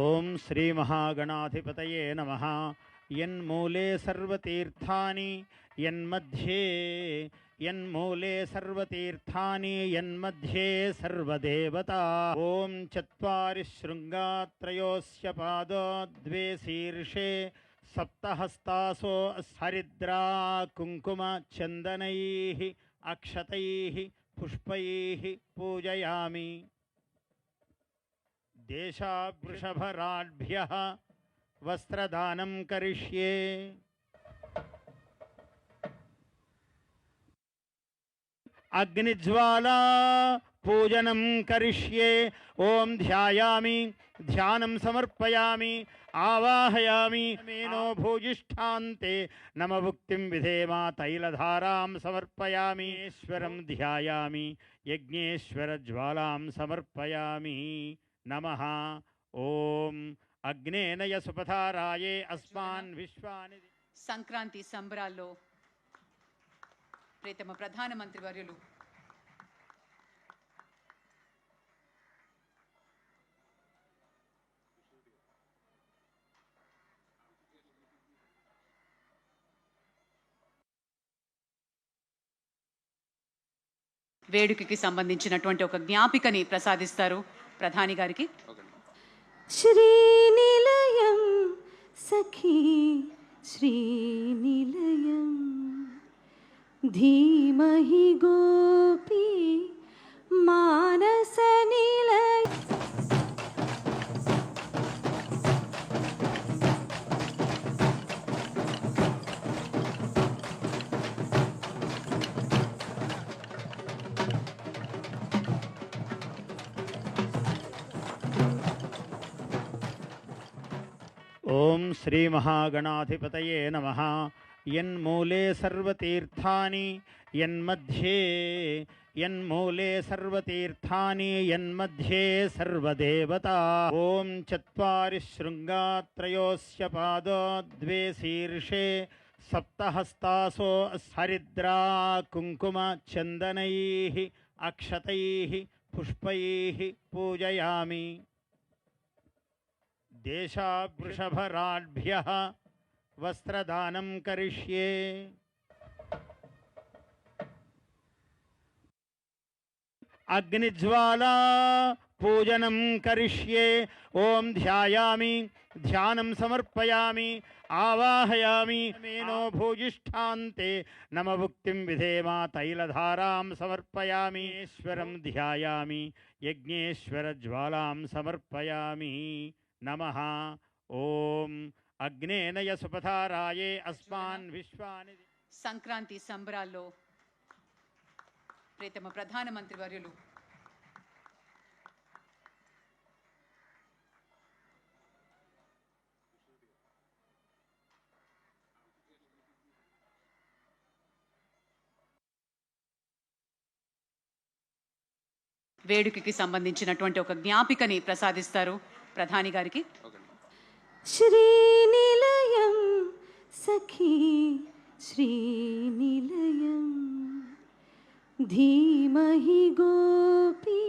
ఓం శ్రీ మహాగణాధిపతయే నమః. యన్మూలే సర్వతీర్థాని యన్మూలే సర్వతీర్థాని యన్మధ్యే సర్వదేవతా. ఓం చత్వారి శృంగాత్రయోస్య పాదో ద్వే శీర్షే సప్తహస్తాసో హరిద్రా కుంకుమ చందనైః అక్షతైః పుష్పైః పూజయామి. దేశావృషభరాఢ్భ్యః వస్త్రదానం కరిష్యే. అగ్నిజ్వాలా పూజనం కరిష్యే. ఓం ధ్యాయామి, ధ్యానం సమర్పయామి, ఆవాహయామి. మేనో భూజిష్ఠాంతే నమభుక్తిం విధేమా. తైలధారాం సమర్పయామి. ఈశ్వరం ధ్యాయామి, యజ్ఞేశ్వర జ్వాలాం సమర్పయామి. నమః. ఓం అగ్నేనయ సుపథారాయే అస్మాన్ విశ్వాని. సంక్రాంతి సంబరాల్లో ప్రియతమ ప్రధానమంత్రి వర్యులు వేడుకకి సంబంధించినటువంటి ఒక జ్ఞాపికని ప్రసాదిస్తారు ప్రధాని గారికి. శ్రీనిలయం సఖీ శ్రీనిలయం ధీమహి గోపీ మానస నిలయ. ఓం శ్రీ మహాగణాధిపతయే నమః. యన్మూలే సర్వతీర్థాని యన్మూలే సర్వతీర్థాని యన్మధ్యే సర్వదేవతా. ఓం చత్వారి శృంగాత్రయోస్య పాదో ద్వే శీర్షే సప్తహస్తాసో హరిద్రా కుంకుమ చందనైః అక్షతైః పుష్పైః పూజయామి. దేశావృషభరాఢ్భ్యః వస్త్రదానం కరిష్యే. అగ్నిజ్వాలా పూజనం కరిష్యే. ఓం ధ్యాయామి, ధ్యానం సమర్పయామి, ఆవాహయామి. మేనో భూజిష్ఠాంతే నమభుక్తిం విధేమా. తైలధారాం సమర్పయామి. ఈశ్వరం ధ్యాయామి, యజ్ఞేశ్వర జ్వాలాం సమర్పయామి. నమః. ఓం అగ్నేనయ సుపథారాయే అస్మాన్ విశ్వాని. సంక్రాంతి సంబరాల్లో ప్రియతమ ప్రధానమంత్రి వర్యులు వేడుకకి సంబంధించినటువంటి ఒక జ్ఞాపికని ప్రసాదిస్తారు ప్రధాని గారికి. శ్రీనిలయం సఖీ శ్రీనిలయం ధీమహి గోపీ